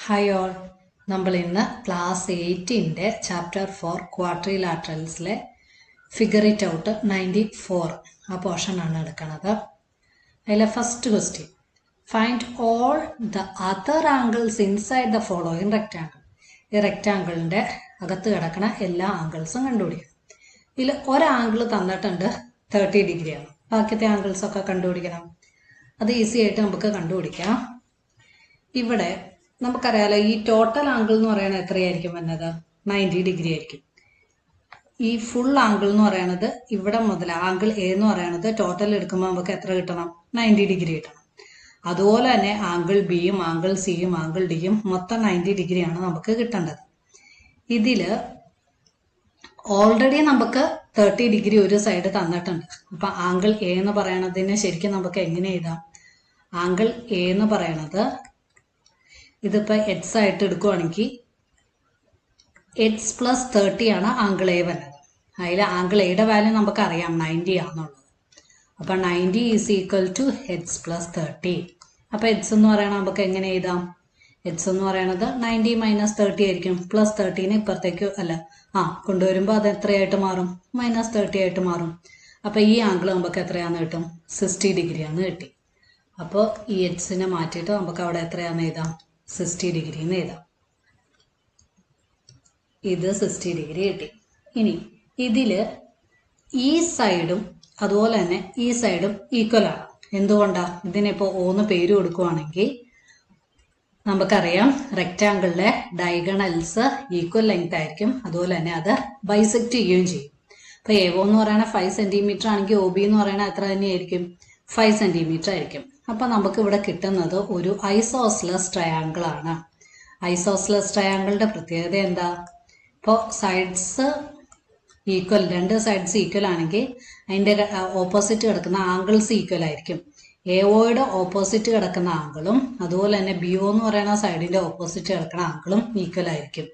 Hi all, നമ്മൾ ഇന്ന് class 8-ൻ്റെ ചാപ്റ്റർ 4 ക്വാഡ്രിലാറ്ററൽസിലെ ഫിഗർ ഇറ്റ് ഔട്ട് 94 ആ പോർഷനാണ് എടുക്കുന്നത്. അതിലെ first question, find all the other angles inside the following rectangle. ഈ റെക്റ്റാങ്കിളിൻ്റെ അകത്ത് കിടക്കുന്ന എല്ലാ ആംഗിൾസും കണ്ടുപിടിക്കണം. ഇതിൽ ഒരാംഗിൾ തന്നിട്ടുണ്ട് 30 ഡിഗ്രിയാണ്, ബാക്കിയത്തെ ആംഗിൾസൊക്കെ കണ്ടുപിടിക്കണം. അത് ഈസി ആയിട്ട് നമുക്ക് കണ്ടുപിടിക്കാം. ഇവിടെ നമുക്കറിയാലോ, ഈ ടോട്ടൽ ആംഗിൾ എന്ന് പറയുന്നത് എത്രയായിരിക്കും വന്നത്? 90 ഡിഗ്രി ആയിരിക്കും. ഈ ഫുൾ ആംഗിൾ എന്ന് പറയുന്നത് ഇവിടെ മുതൽ ആംഗിൾ എ എന്ന് പറയുന്നത് ടോട്ടൽ എടുക്കുമ്പോൾ നമുക്ക് എത്ര കിട്ടണം? 90 ഡിഗ്രി കിട്ടണം. അതുപോലെ തന്നെ ആംഗിൾ ബിയും ആംഗിൾ സിയും ആംഗിൾ ഡിയും മൊത്തം 90 ഡിഗ്രിയാണ് നമുക്ക് കിട്ടേണ്ടത്. ഇതിൽ ഓൾറെഡി നമുക്ക് 30 ഡിഗ്രി ഒരു സൈഡ് തന്നിട്ടുണ്ട്. അപ്പം ആംഗിൾ എ എന്ന് പറയണതിന് ശരിക്കും നമുക്ക് എങ്ങനെ എഴുതാം? ആംഗിൾ എ എന്ന് പറയണത് ഇതിപ്പോൾ എക്സ് ആയിട്ട് എടുക്കുവാണെങ്കിൽ എക്സ് പ്ലസ് 30 ആണ് ആംഗിൾ എ വരുന്നത്. അതിൽ ആംഗിൾ എയുടെ വാല്യൂ നമുക്കറിയാം 90 ആണെന്നുള്ളത്. അപ്പം 90 is equal to x plus 30. അപ്പം എക്സ് എന്ന് പറയണത് നമുക്ക് എങ്ങനെ എഴുതാം? എക്സ് എന്ന് പറയണത് 90 മൈനസ് 30 ആയിരിക്കും. പ്ലസ് 30നെ ഇപ്പുറത്തേക്ക് കൊണ്ടുവരുമ്പോൾ അത് എത്രയായിട്ട് മാറും? മൈനസ് 30 ആയിട്ട് മാറും. അപ്പം ഈ ആംഗിൾ നമുക്ക് എത്രയാണെന്ന് കിട്ടും? 60 ഡിഗ്രിയാന്ന് കിട്ടി. അപ്പോൾ ഈ എക്സിനെ മാറ്റിയിട്ട് നമുക്ക് അവിടെ എത്രയാണെന്ന് എഴുതാം? 60 ഡിഗ്രി എന്ന് എഴുതാം. ഇത് 60 ഡിഗ്രി കിട്ടി. ഇനി ഇതിൽ ഈ സൈഡും അതുപോലെ തന്നെ ഈ സൈഡും ഈക്വൽ ആണ്. എന്തുകൊണ്ടാണ്? ഇതിനിപ്പോൾ ഓന്ന് പേര് കൊടുക്കുവാണെങ്കിൽ നമുക്കറിയാം റെക്റ്റാങ്കിളിലെ ഡയഗണൽസ് ഈക്വൽ ലെങ്ത് ആയിരിക്കും. അതുപോലെ തന്നെ അത് ബൈസെക്ട് ചെയ്യുകയും ചെയ്യും. അപ്പോൾ എവോ എന്ന് പറയുന്നത് 5 സെൻറ്റിമീറ്റർ ആണെങ്കിൽ ഒ ബി എന്ന് പറയുന്നത് എത്ര തന്നെയായിരിക്കും? 5 സെൻറ്റിമീറ്റർ ആയിരിക്കും. അപ്പം നമുക്ക് ഇവിടെ കിട്ടുന്നത് ഒരു ഐസോസ്ലസ് ട്രയാങ്കിൾ ആണ്. ഐസോസ്ലസ് ട്രയാങ്കിളിന്റെ പ്രത്യേകത എന്താ? ഇപ്പോൾ സൈഡ്സ് ഈക്വൽ, രണ്ട് സൈഡ്സ് ഈക്വൽ ആണെങ്കിൽ അതിൻ്റെ ഓപ്പോസിറ്റ് കിടക്കുന്ന ആംഗിൾസ് ഈക്വൽ ആയിരിക്കും. എഒയുടെ ഓപ്പോസിറ്റ് കിടക്കുന്ന ആംഗിളും അതുപോലെ തന്നെ ബി ഒ എന്ന് പറയുന്ന സൈഡിന്റെ ഓപ്പോസിറ്റ് കിടക്കുന്ന ആംഗിളും ഈക്വൽ ആയിരിക്കും.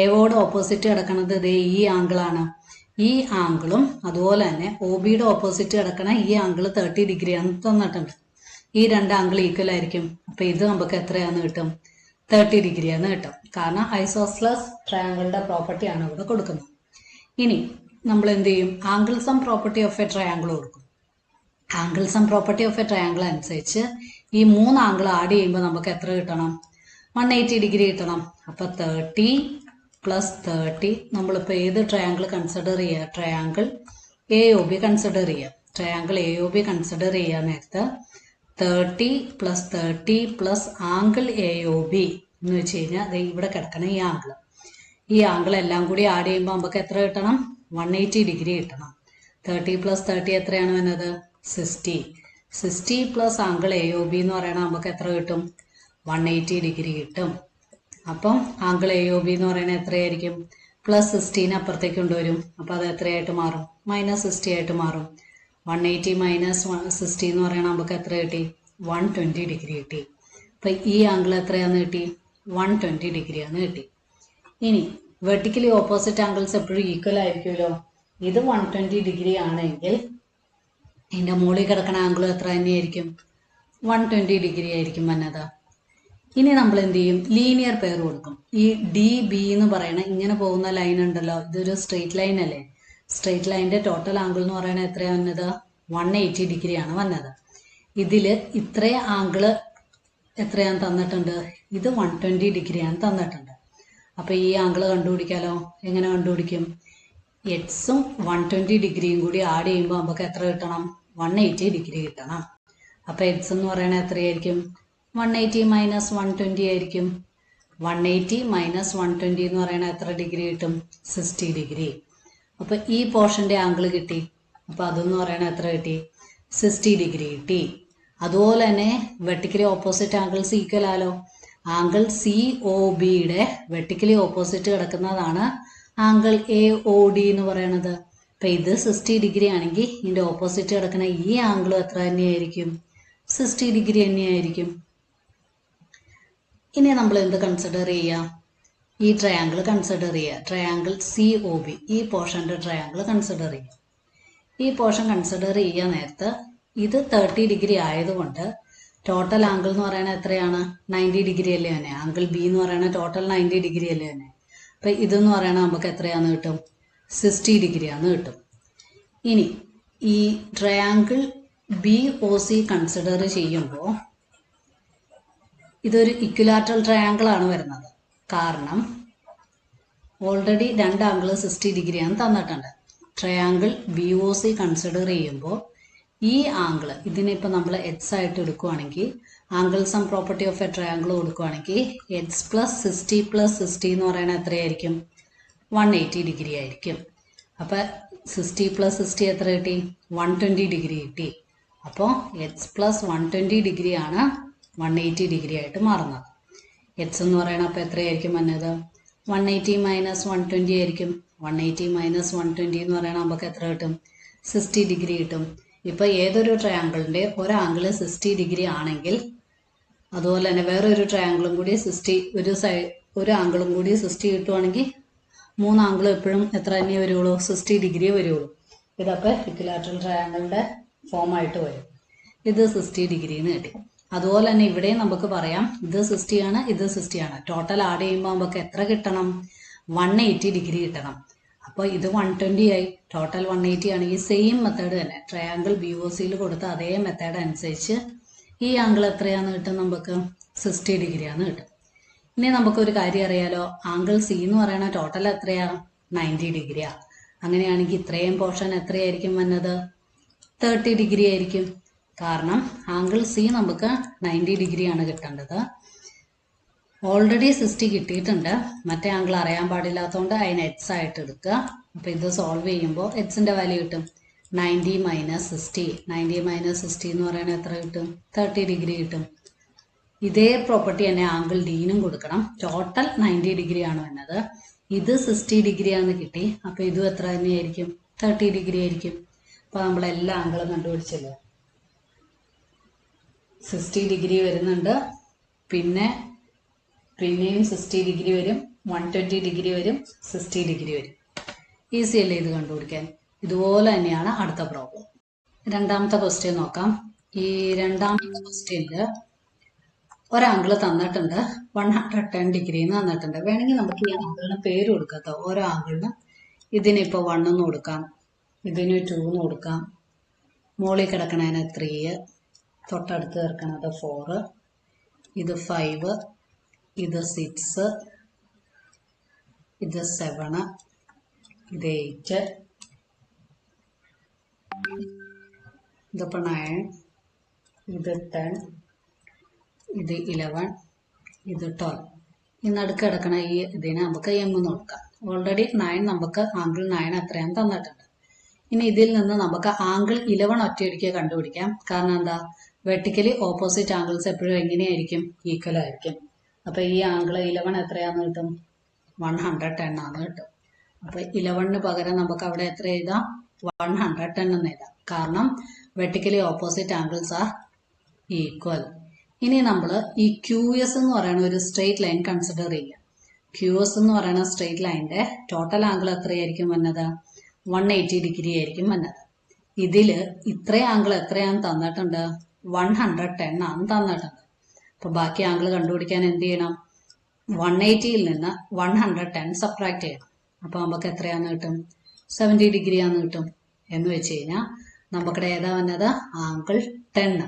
എഒയുടെ ഓപ്പോസിറ്റ് കിടക്കുന്നത് ഇതേ ഈ ആംഗിളാണ്. ഈ ആംഗിളും അതുപോലെ തന്നെ ഒ ബിയുടെ ഓപ്പോസിറ്റ് കിടക്കുന്ന ഈ ആംഗിൾ 30 ഡിഗ്രിയാണെന്ന് തന്നിട്ടുണ്ട്. ഈ രണ്ട് ആംഗിൾ ഈക്വൽ ആയിരിക്കും. അപ്പം ഇത് നമുക്ക് എത്രയാന്ന് കിട്ടും? 30 ഡിഗ്രിയാന്ന് കിട്ടും. കാരണം ഐസോസ്ലസ് ട്രയാങ്കിളിന്റെ പ്രോപ്പർട്ടിയാണ് ഇവിടെ കൊടുക്കുന്നത്. ഇനി നമ്മൾ എന്ത് ചെയ്യും? Angle sum property of a triangle കൊടുക്കും. Angle sum property of a triangle അനുസരിച്ച് ഈ 3 ആംഗിൾ ആഡ് ചെയ്യുമ്പോൾ നമുക്ക് എത്ര കിട്ടണം? 180 ഡിഗ്രി കിട്ടണം. അപ്പം 30 പ്ലസ് 30, നമ്മളിപ്പോൾ ഏത് ട്രയാങ്കിൾ കൺസിഡർ ചെയ്യുക? Triangle A O B consider ചെയ്യുക. Triangle A O B consider ചെയ്യാൻ നേരത്ത് 30 plus 30 plus angle A O B എന്ന് വെച്ച് കഴിഞ്ഞാൽ അത് ഇവിടെ കിടക്കണം ഈ ആംഗിൾ എല്ലാം കൂടി ആഡ് ചെയ്യുമ്പോൾ നമുക്ക് എത്ര കിട്ടണം? 180 ഡിഗ്രി കിട്ടണം. 30 പ്ലസ് 30 എത്രയാണ് വരുന്നത്? 60 plus angle A O B എന്ന് പറയുന്നത് നമുക്ക് എത്ര കിട്ടും? 180 ഡിഗ്രി കിട്ടും. അപ്പം ആംഗിൾ എ ഒ ബി എന്ന് പറയുന്നത് എത്രയായിരിക്കും? പ്ലസ് 16 അപ്പുറത്തേക്ക് കൊണ്ടുവരും. അപ്പോൾ അത് എത്രയായിട്ട് മാറും? മൈനസ് 60 ആയിട്ട് മാറും. 180 മൈനസ് 60 എന്ന് പറയുന്നത് നമുക്ക് എത്ര കിട്ടി? 120 ഡിഗ്രി കിട്ടി. അപ്പം ഈ ആംഗിൾ എത്രയാന്ന് കിട്ടി? 120 ഡിഗ്രിയാന്ന് കിട്ടി. ഇനി വെർട്ടിക്കലി ഓപ്പോസിറ്റ് ആംഗിൾസ് എപ്പോഴും ഈക്വൽ ആയിരിക്കുമല്ലോ. ഇത് 120 ഡിഗ്രി ആണെങ്കിൽ ഇതിൻ്റെ മുകളിൽ കിടക്കുന്ന ആംഗിൾ എത്ര തന്നെയായിരിക്കും? 120 ഡിഗ്രി ആയിരിക്കും വന്നത്. ഇനി നമ്മൾ എന്ത് ചെയ്യും? ലീനിയർ പെയർ കൊടുക്കും. ഈ ഡി ബി എന്ന് പറയുന്ന ഇങ്ങനെ പോകുന്ന ലൈൻ ഉണ്ടല്ലോ, ഇതൊരു സ്ട്രെയിറ്റ് ലൈൻ അല്ലേ? സ്ട്രെയിറ്റ് ലൈനിന്റെ ടോട്ടൽ ആംഗിൾ എന്ന് പറയുന്നത് എത്രയാണ് വന്നത്? 180 ഡിഗ്രിയാണ് വന്നത്. ഇതിൽ ഇത്രയും ആംഗിള് എത്രയാണ് തന്നിട്ടുണ്ട്? ഇത് 120 ഡിഗ്രിയാണ് തന്നിട്ടുണ്ട്. അപ്പോൾ ഈ ആംഗിൾ കണ്ടുപിടിക്കാലോ. എങ്ങനെ കണ്ടുപിടിക്കും? എക്സും 120 ഡിഗ്രിയും കൂടി ആഡ് ചെയ്യുമ്പോൾ നമുക്ക് എത്ര കിട്ടണം? 180 ഡിഗ്രി കിട്ടണം. അപ്പോൾ എക്സ് എന്ന് പറയുന്നത് എത്രയായിരിക്കും? 180 മൈനസ് 120 ആയിരിക്കും. 180 മൈനസ് 120 എന്ന് പറയുന്നത് എത്ര ഡിഗ്രി കിട്ടും? 60 ഡിഗ്രി. അപ്പോൾ ഈ പോർഷന്റെ ആംഗിൾ കിട്ടി. അപ്പോൾ അതെന്ന് പറയുന്നത് എത്ര കിട്ടി? 60 ഡിഗ്രി കിട്ടി. അതുപോലെ തന്നെ വെർട്ടിക്കലി ഓപ്പോസിറ്റ് ആംഗിൾസ് ഈക്വൽ ആലോ. ആംഗിൾ സി ഒ ബിയുടെ വെർട്ടിക്കലി ഓപ്പോസിറ്റ് കിടക്കുന്നതാണ് ആംഗിൾ എ ഒ ഡി എന്ന് പറയുന്നത്. അപ്പം ഇത് 60 ഡിഗ്രി ആണെങ്കിൽ ഇതിൻ്റെ ഓപ്പോസിറ്റ് കിടക്കുന്ന ഈ ആംഗിളും എത്ര തന്നെയായിരിക്കും? 60 ഡിഗ്രി തന്നെയായിരിക്കും. ഇനി നമ്മൾ എന്ത് കൺസിഡർ ചെയ്യാം? ഈ ട്രയാങ്കിൾ കൺസിഡർ ചെയ്യുക. ട്രയാങ്കിൾ സി ഒ ബി, ഈ പോർഷൻ്റെ ട്രയാങ്കിൾ കൺസിഡർ ചെയ്യുക. ഈ പോർഷൻ കൺസിഡർ ചെയ്യാൻ നേരത്ത് ഇത് 30 ഡിഗ്രി ആയതുകൊണ്ട് ടോട്ടൽ ആംഗിൾ എന്ന് പറയുന്നത് എത്രയാണ്? 90 ഡിഗ്രി അല്ലേ തന്നെ. ആംഗിൾ ബി എന്ന് പറയുന്നത് ടോട്ടൽ 90 ഡിഗ്രി അല്ലേ തന്നെ. അപ്പൊ ഇതെന്ന് പറയുന്നത് നമുക്ക് എത്രയാന്ന് കിട്ടും? 60 ഡിഗ്രി ആന്ന് കിട്ടും. ഇനി ഈ triangle B O C consider ചെയ്യുമ്പോൾ ഇതൊരു ഇക്വിലാറ്ററൽ ട്രയാങ്കിൾ ആണ് വരുന്നത്. കാരണം ഓൾറെഡി രണ്ട് ആംഗിൾ 60 ഡിഗ്രിയാണ് തന്നിട്ടുണ്ട്. Triangle B O C consider ചെയ്യുമ്പോൾ ഈ ആംഗിൾ ഇതിനിപ്പോൾ നമ്മൾ എക്സ് ആയിട്ട് എടുക്കുകയാണെങ്കിൽ angle sum property of a triangle കൊടുക്കുകയാണെങ്കിൽ എക്സ് പ്ലസ് 60 പ്ലസ് 60 എന്ന് പറയുന്നത് എത്രയായിരിക്കും? 180 ഡിഗ്രി ആയിരിക്കും. അപ്പം 60 പ്ലസ് 60 എത്ര കിട്ടി? 120 ഡിഗ്രി കിട്ടി. അപ്പോൾ എക്സ് പ്ലസ് 120 ഡിഗ്രിയാണ് 180 ഡിഗ്രി ആയിട്ട് മാറുന്നത്. എക്സ് എന്ന് പറയുന്നത് അപ്പോൾ എത്രയായിരിക്കും വന്നത്? 180 മൈനസ് 120 ആയിരിക്കും. 180 മൈനസ് 120 എന്ന് പറയുന്നത് നമുക്ക് എത്ര കിട്ടും? 60 ഡിഗ്രി കിട്ടും. ഇപ്പോൾ ഏതൊരു ട്രയാങ്കിളിൻ്റെ ഒരു ആംഗിൾ 60 ഡിഗ്രി ആണെങ്കിൽ അതുപോലെ തന്നെ വേറൊരു ട്രയാങ്കിളും കൂടി 60 ഒരു ആംഗിളും കൂടി 60 കിട്ടുവാണെങ്കിൽ മൂന്ന് ആംഗിളും എപ്പോഴും എത്ര തന്നെ വരുള്ളൂ? 60 ഡിഗ്രി വരുള്ളൂ. ഇതപ്പോൾ ഇക്വിലാറ്ററൽ ട്രയാങ്കിളിൻ്റെ ഫോമായിട്ട് വരും. ഇത് 60 ഡിഗ്രിന്ന് കിട്ടി. അതുപോലെ തന്നെ ഇവിടെയും നമുക്ക് പറയാം ഇത് 60 ആണ്, ഇത് 60 ആണ്. ടോട്ടൽ ആഡ് ചെയ്യുമ്പോൾ നമുക്ക് എത്ര കിട്ടണം? 180 ഡിഗ്രി കിട്ടണം. അപ്പോൾ ഇത് 120 ആയി. ടോട്ടൽ 180 ആണെങ്കിൽ സെയിം മെത്തേഡ് തന്നെ ട്രയാങ്കിൾ ബി ഒ സിയിൽ കൊടുത്ത അതേ മെത്തേഡ് അനുസരിച്ച് ഈ ആംഗിൾ എത്രയാന്ന് കിട്ടും? നമുക്ക് 60 ഡിഗ്രിയാന്ന് കിട്ടും. ഇനി നമുക്കൊരു കാര്യം അറിയാലോ, ആംഗിൾ സി എന്ന് പറയുന്ന ടോട്ടൽ എത്രയാ? 90 ഡിഗ്രിയാ. അങ്ങനെയാണെങ്കിൽ ഇത്രയും പോർഷൻ എത്രയായിരിക്കും വന്നത്? 30 ഡിഗ്രി ആയിരിക്കും. കാരണം ആംഗിൾ സി നമുക്ക് 90 ഡിഗ്രിയാണ് കിട്ടേണ്ടത്. ഓൾറെഡി 60 കിട്ടിയിട്ടുണ്ട്. മറ്റേ ആംഗിൾ അറിയാൻ പാടില്ലാത്തതുകൊണ്ട് അതിന് എക്സ് ആയിട്ട് എടുക്കുക. അപ്പോൾ ഇത് സോൾവ് ചെയ്യുമ്പോൾ എക്സിൻ്റെ വാല്യൂ കിട്ടും 90 മൈനസ് 60. 90 മൈനസ് 60 എന്ന് പറയുന്നത് എത്ര കിട്ടും? 30 ഡിഗ്രി കിട്ടും. ഇതേ പ്രോപ്പർട്ടി തന്നെ ആംഗിൾ ഡിനും കൊടുക്കണം. ടോട്ടൽ 90 ഡിഗ്രിയാണ് വന്നത്. ഇത് 60 ഡിഗ്രിയാന്ന് കിട്ടി. അപ്പോൾ ഇതും എത്ര തന്നെയായിരിക്കും? 30 ഡിഗ്രി ആയിരിക്കും. അപ്പോൾ നമ്മൾ എല്ലാ ആംഗിളും കണ്ടുപിടിച്ചല്ലോ. 60 ഡിഗ്രി വരുന്നുണ്ട്, പിന്നെയും 60 ഡിഗ്രി വരും, 120 ഡിഗ്രി വരും, 60 ഡിഗ്രി വരും. ഈസി അല്ലേ ഇത് കണ്ടുപിടിക്കാൻ? ഇതുപോലെ തന്നെയാണ് അടുത്ത പ്രോബ്ലം. രണ്ടാമത്തെ ക്വസ്റ്റ്യൻ നോക്കാം. ഈ രണ്ടാമത്തെ ക്വസ്റ്റ്യനിൽ ഒരാംഗിൾ തന്നിട്ടുണ്ട് 110 ഡിഗ്രി എന്ന് തന്നിട്ടുണ്ട്. വേണമെങ്കിൽ നമുക്ക് ഈ ആംഗിളിന് പേര് കൊടുക്കാം. ഓരോ ആംഗിളിന് ഇതിനിപ്പോൾ 1 എന്ന് കൊടുക്കാം, ഇതിന് 2 എന്ന് കൊടുക്കാം, മുകളിൽ കിടക്കണതിന് 3, തൊട്ടടുത്ത് കിടക്കണത് 4, ഇത് 5, ഇത് 6, ഇത് 7, ഇത് 8, ഇതിപ്പോൾ 9, ഇത് 10, ഇത് 11, ഇത് 12. ഈ നടുക്ക് കിടക്കണ ഈ ഇതിനെ നമുക്ക് M എന്ന് കൊടുക്കാം. ഓൾറെഡി 9 നമുക്ക് ആംഗിൾ 9 എത്രയാണെന്ന് തന്നിട്ടുണ്ട്. ഇനി ഇതിൽ നിന്ന് നമുക്ക് ആംഗിൾ 11 ഒറ്റയടിക്ക് കണ്ടുപിടിക്കാം. കാരണം എന്താ? വെർട്ടിക്കലി ഓപ്പോസിറ്റ് ആംഗിൾസ് എപ്പോഴും എങ്ങനെയായിരിക്കും? ഈക്വൽ ആയിരിക്കും. അപ്പോൾ ഈ ആംഗിൾ 11 എത്രയാന്ന് കിട്ടും? 110 ആന്ന് കിട്ടും. അപ്പോൾ 11ന് പകരം നമുക്ക് അവിടെ എത്ര എഴുതാം? 110 എന്ന് എഴുതാം. കാരണം vertically opposite angles are equal. ഇനി നമ്മൾ ഈ QS എന്ന് പറയുന്ന ഒരു സ്ട്രെയിറ്റ് ലൈൻ കൺസിഡർ ചെയ്യുക. QS എന്ന് പറയുന്ന സ്ട്രെയിറ്റ് ലൈനിന്റെ ടോട്ടൽ ആംഗിൾ എത്രയായിരിക്കും വന്നത്? 180 ഡിഗ്രി ആയിരിക്കും വന്നത്. ഇതിൽ ഇത്രയും ആംഗിൾ എത്രയാണെന്ന് തന്നിട്ടുണ്ട്? 110 ആണ് തന്നിട്ടുണ്ട്. അപ്പോൾ ബാക്കി ആംഗിൾ കണ്ടുപിടിക്കാൻ എന്ത് ചെയ്യണം? 180യിൽ നിന്ന് 110 സബ്ട്രാക്ട് ചെയ്യണം. അപ്പോൾ നമുക്ക് എത്രയാന്ന് കിട്ടും? 70 ഡിഗ്രി ആന്ന് കിട്ടും. എന്ന് വെച്ച് കഴിഞ്ഞാൽ നമുക്കിടെ ഏതാ വന്നത്? ആംഗിൾ 10.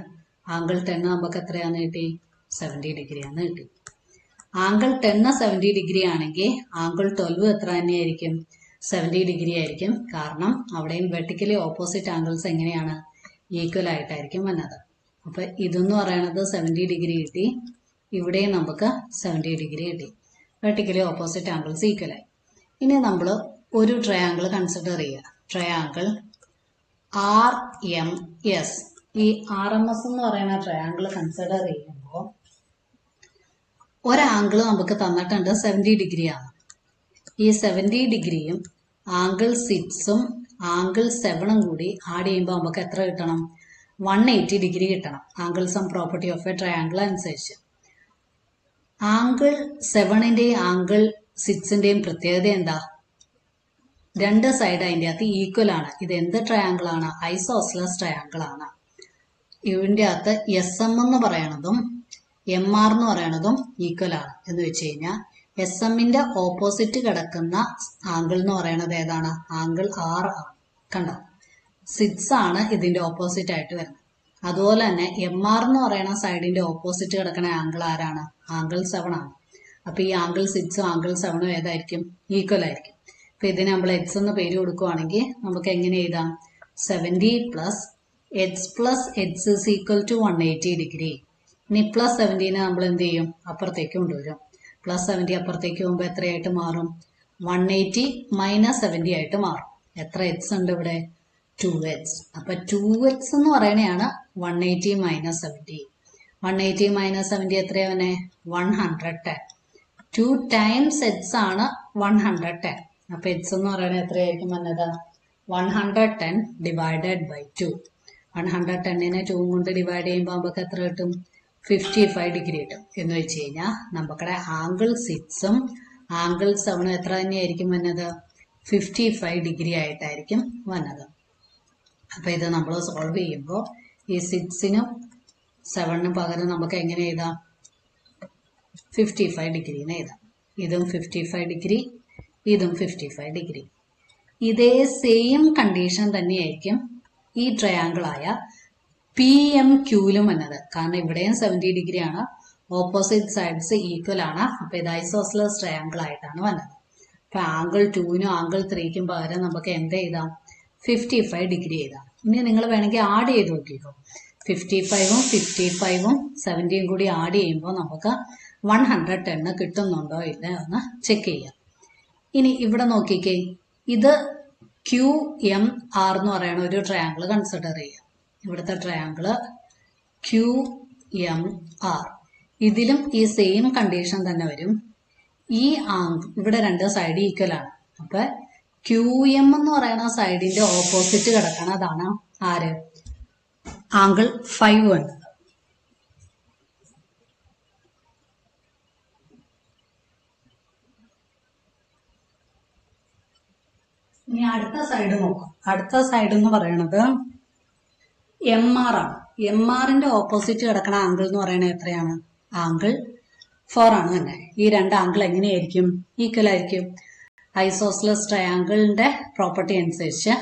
ആംഗിൾ 10 നമുക്ക് എത്രയാന്ന് കിട്ടി? 70 ഡിഗ്രി ആന്ന് കിട്ടി. ആംഗിൾ 10 70 ഡിഗ്രി ആണെങ്കിൽ ആംഗിൾ 12 എത്ര തന്നെയായിരിക്കും? 70 ഡിഗ്രി ആയിരിക്കും. കാരണം അവിടെയും വെർട്ടിക്കലി ഓപ്പോസിറ്റ് ആംഗിൾസ് എങ്ങനെയാണ്? ഈക്വൽ ആയിട്ടായിരിക്കും വന്നത്. അപ്പൊ ഇതെന്ന് പറയുന്നത് 70 ഡിഗ്രി കിട്ടി, ഇവിടെയും നമുക്ക് 70 ഡിഗ്രി കിട്ടി. വെർട്ടിക്കലി ഓപ്പോസിറ്റ് ആംഗിൾസ് ഈക്വൽ ആയി. ഇനി നമ്മൾ ഒരു ട്രയാങ്കിൾ കൺസിഡർ ചെയ്യുക. Triangle RMS. ഈ RMS എന്ന് പറയുന്ന ട്രയാങ്കിൾ കൺസിഡർ ചെയ്യുമ്പോൾ ഒരാംഗിൾ നമുക്ക് തന്നിട്ടുണ്ട് 70 ഡിഗ്രിയാണ്. ഈ 70 ഡിഗ്രിയും ആംഗിൾ 6ഉം ആംഗിൾ 7ഉം കൂടി ആഡ് ചെയ്യുമ്പോൾ നമുക്ക് എത്ര കിട്ടണം? 180 ഡിഗ്രി കിട്ടണം. Angle sum property of a triangle അനുസരിച്ച്. ആംഗിൾ 7ന്റെയും ആംഗിൾ 6ന്റെയും പ്രത്യേകത എന്താ? രണ്ട് സൈഡ് അതിൻ്റെ അകത്ത് ഈക്വൽ ആണ്. ഇത് എന്ത് ട്രയാങ്കിൾ ആണ്? ഐസോസ്ലസ് ട്രയാങ്കിൾ ആണ്. ഇതിൻ്റെ അകത്ത് SM എന്ന് പറയണതും MR എന്ന് പറയണതും ഈക്വൽ ആണ് എന്ന് വെച്ച് കഴിഞ്ഞാൽ SM-ന്റെ ഓപ്പോസിറ്റ് കിടക്കുന്ന ആംഗിൾ എന്ന് പറയുന്നത് ഏതാണ്? ആംഗിൾ R ആണ്. കണ്ടോ? 6 ആണ് ഇതിന്റെ ഓപ്പോസിറ്റ് ആയിട്ട് വരുന്നത്. അതുപോലെ തന്നെ MR എന്ന് പറയുന്ന സൈഡിന്റെ ഓപ്പോസിറ്റ് കിടക്കുന്ന ആംഗിൾ ആരാണ്? ആംഗിൾ 7 ആണ്. അപ്പൊ ഈ ആംഗിൾ 6ഉം ആംഗിൾ 7ഉം ഏതായിരിക്കും? ഈക്വൽ ആയിരിക്കും. അപ്പൊ ഇതിന് നമ്മൾ X എന്ന് പേര് കൊടുക്കുവാണെങ്കിൽ നമുക്ക് എങ്ങനെ എഴുതാം? 70 plus h plus h is equal to 180 degree. ഇനി പ്ലസ് 70നെ നമ്മൾ എന്ത് ചെയ്യും? അപ്പുറത്തേക്ക് കൊണ്ടുവരും. പ്ലസ് 70 അപ്പുറത്തേക്ക് പോകുമ്പോൾ എത്രയായിട്ട് മാറും? 180 മൈനസ് 70 ആയിട്ട് മാറും. എത്ര എച്ച് ഉണ്ട് ഇവിടെ? 2h. അപ്പൊ 2h എന്ന് പറയണതാണ് 180 മൈനസ് 70. 180 മൈനസ് 70 എത്രയാവനെ? 110. 2 ടൈംസ് h ആണ് 110. അപ്പൊ h എന്ന് പറയുന്നത് എത്രയായിരിക്കും വന്നത്? 110 ഡിവൈഡഡ് ബൈ 2. 110നെ 2 കൊണ്ട് ഡിവൈഡ് ചെയ്യുമ്പോൾ നമുക്ക് എത്ര കിട്ടും? 55 ഡിഗ്രി കിട്ടും. എന്ന് വെച്ച് കഴിഞ്ഞാൽ നമുക്കടെ ആംഗിൾ 6ഉം ആംഗിൾ 7ഉം എത്ര തന്നെയായിരിക്കും വന്നത്? 55 ഡിഗ്രി ആയിട്ടായിരിക്കും വന്നത്. അപ്പൊ ഇത് നമ്മൾ സോൾവ് ചെയ്യുമ്പോൾ ഈ 6നും 7നും പകരം നമുക്ക് എങ്ങനെ എഴുതാം? 55 ഡിഗ്രി എന്ന് എഴുതാം. ഇതും 55 ഡിഗ്രി, ഇതും 55 ഡിഗ്രി. ഇതേ സെയിം കണ്ടീഷൻ തന്നെയായിരിക്കും ഈ ട്രയാങ്കിൾ ആയ PMQലും വന്നത്. കാരണം ഇവിടെയും 70 ഡിഗ്രി ആണ്, ഓപ്പോസിറ്റ് സൈഡ്സ് ഈക്വൽ ആണ്. അപ്പൊ ഇത് ഐസോസ്ലസ് ട്രയാങ്കിൾ ആയിട്ടാണ് വന്നത്. അപ്പൊ ആംഗിൾ 2നും ആംഗിൾ 3ക്കും പകരം നമുക്ക് എന്ത് എഴുതാം? 55 ഡിഗ്രി എഴുതാം. ഇനി നിങ്ങൾ വേണമെങ്കിൽ ആഡ് ചെയ്ത് നോക്കിക്കോ. 55ഉം 55ഉം 70യും കൂടി ആഡ് ചെയ്യുമ്പോൾ നമുക്ക് 110 കിട്ടുന്നുണ്ടോ ഇല്ല എന്ന് ചെക്ക് ചെയ്യാം. ഇനി ഇവിടെ നോക്കിക്കേ, ഇത് QMR എന്ന് പറയുന്ന ഒരു ട്രയാങ്കിൾ കൺസിഡർ ചെയ്യാം. ഇവിടുത്തെ ട്രയാങ്കിള് QMR. ഇതിലും ഈ സെയിം കണ്ടീഷൻ തന്നെ വരും. ഈ ഇവിടെ രണ്ട് സൈഡ് ഈക്വൽ ആണ്. അപ്പൊ QM എന്ന് പറയുന്ന സൈഡിന്റെ ഓപ്പോസിറ്റ് കിടക്കണതാണ് ആര്? ആംഗിൾ 5 ഉണ്ട്. ഇനി അടുത്ത സൈഡ് നോക്കാം. അടുത്ത സൈഡ് എന്ന് പറയുന്നത് MR ആണ്. MRന്റെ ഓപ്പോസിറ്റ് കിടക്കുന്ന ആംഗിൾ എന്ന് പറയുന്നത് എത്രയാണ്? ആംഗിൾ 4 ആണ് തന്നെ. ഈ രണ്ട് ആംഗിൾ എങ്ങനെയായിരിക്കും? ഈക്വൽ ആയിരിക്കും. ഐസോസ്ലസ് ട്രയാങ്കിളിന്റെ പ്രോപ്പർട്ടി അനുസരിച്ച്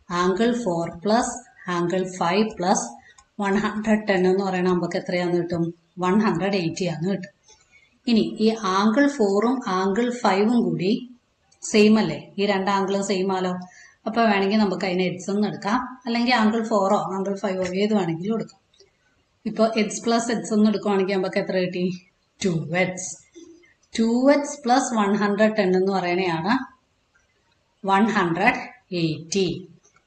ആംഗിൾ 4 പ്ലസ് ആംഗിൾ 5 പ്ലസ് 110 എന്ന് പറയുന്നത് നമുക്ക് എത്രയാന്ന് കിട്ടും? 180 ആന്ന് കിട്ടും. ഇനി ഈ ആംഗിൾ 4ഉം ആംഗിൾ 5ഉം കൂടി സെയിം അല്ലേ? ഈ രണ്ട് ആംഗിളും സെയിം ആലോ. അപ്പൊ വേണമെങ്കിൽ നമുക്ക് അതിനെ എച്ച് എന്ന് എടുക്കാം, അല്ലെങ്കിൽ ആംഗിൾ 4ഓ ആംഗിൾ 5ഓ ഏത് വേണമെങ്കിലും എടുക്കാം. ഇപ്പൊ എച്ച് പ്ലസ് എച്ച് എന്ന് എടുക്കുവാണെങ്കിൽ നമുക്ക് എത്ര കിട്ടി? 2h. 2h പ്ലസ് 110 എന്ന് പറയുന്നതാണ് 180.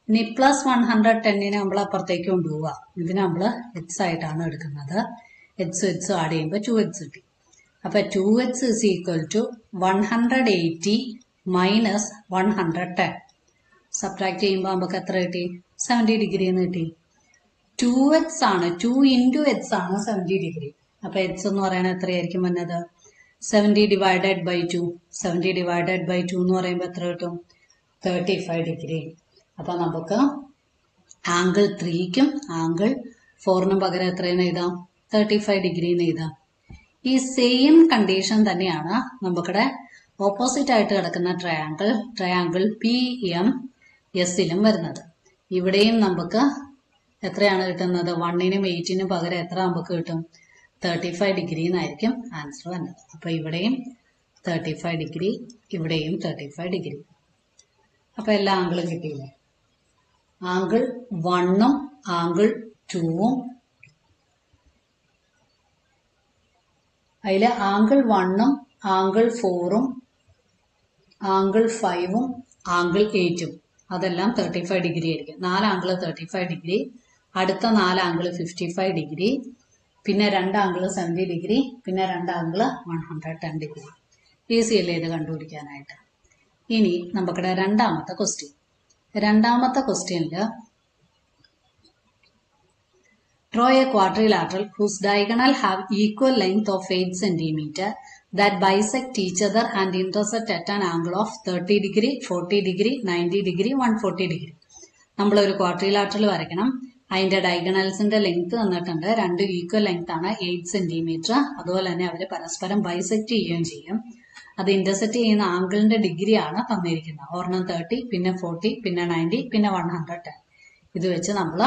ഇനി പ്ലസ് 110നെ നമ്മൾ അപ്പുറത്തേക്ക് കൊണ്ടുപോവുക. ഇതിന് നമ്മൾ എച്ച് ആയിട്ടാണ് എടുക്കുന്നത്. എച്ച് ആഡ് ചെയ്യുമ്പോൾ 2h കിട്ടി. അപ്പൊ 2h is equal to 180 minus 110. Subtract ചെയ്യുമ്പോൾ നമുക്ക് എത്ര കിട്ടി? 70 ഡിഗ്രി എന്ന് കിട്ടി. 2h ആണ്, 2 into h ആണ് 70 ഡിഗ്രി. അപ്പൊ h എന്ന് പറയുന്നത് എത്രയായിരിക്കും വന്നത്? 70 ഡിവൈഡഡ് ബൈ 2. 70 ഡിവൈഡഡ് ബൈ 2 എന്ന് പറയുമ്പോൾ എത്ര കിട്ടും? 35 ഡിഗ്രി. അപ്പൊ നമുക്ക് ആംഗിൾ 3ക്കും ആംഗിൾ 4നും പകരം എത്രയെന്ന് എഴുതാം? 35 ഡിഗ്രി എന്ന് എഴുതാം. ഈ സെയിം കണ്ടീഷൻ തന്നെയാണ് നമുക്കിടെ ഓപ്പോസിറ്റ് ആയിട്ട് കിടക്കുന്ന ട്രയാങ്കിൾ PMSലും വരുന്നത്. ഇവിടെയും നമുക്ക് എത്രയാണ് കിട്ടുന്നത്? 1നും 8നും പകരം എത്ര നമുക്ക് കിട്ടും? 35 ഡിഗ്രി എന്നായിരിക്കും ആൻസർ വന്നത്. അപ്പൊ ഇവിടെയും 35 ഡിഗ്രി, ഇവിടെയും 35 ഡിഗ്രി. അപ്പൊ എല്ലാ ആംഗിളും കിട്ടിയില്ലേ? ആംഗിൾ 1ഉം ആംഗിൾ 2ഉം, അതില് ആംഗിൾ 1ഉം ആംഗിൾ 4ഉം ആംഗിൾ 5ഉം ആംഗിൾ 8ഉം അതെല്ലാം 35 ഡിഗ്രി ആയിരിക്കും. 4 ആംഗിൾ 35 ഡിഗ്രി, അടുത്ത 4 ആംഗിൾ 55 ഡിഗ്രി, പിന്നെ 2 ആംഗിൾ 70 ഡിഗ്രി, പിന്നെ 2 ആംഗിൾ 110 ഡിഗ്രി. ഈസി അല്ലേ ഇത് കണ്ടുപിടിക്കാനായിട്ട്? ഇനി നമുക്കിടെ രണ്ടാമത്തെ ക്വസ്റ്റ്യൻ. രണ്ടാമത്തെ ക്വസ്റ്റ്യനില് draw a quadrilateral whose diagonal have equal length of 8 cm that bisect each other and intersect at an angle of 30 degree, 40 degree, 90 degree, 140 degree. നമ്മളൊരു quadrilateral വരയ്ക്കണം. അതിന്റെ ഡയഗണൽസിന്റെ ലെങ്ത് തന്നിട്ടുണ്ട്. രണ്ട് ഈക്വൽ ലെങ്ത് ആണ്, 8 സെന്റിമീറ്റർ. അതുപോലെ തന്നെ അവർ പരസ്പരം ബൈസെക്ട് ചെയ്യുകയും ചെയ്യും. അത് ഇന്റർസെക്ട് ചെയ്യുന്ന ആംഗിളിന്റെ ഡിഗ്രി ആണ് തന്നിരിക്കുന്നത്. ഒരെണ്ണം 30, പിന്നെ 40, പിന്നെ 90, പിന്നെ 110. ഇത് വെച്ച് നമ്മൾ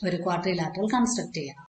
ഒരു ക്വാഡ്രിലാറ്ററൽ കൺസ്ട്രക്ട് ചെയ്യണം.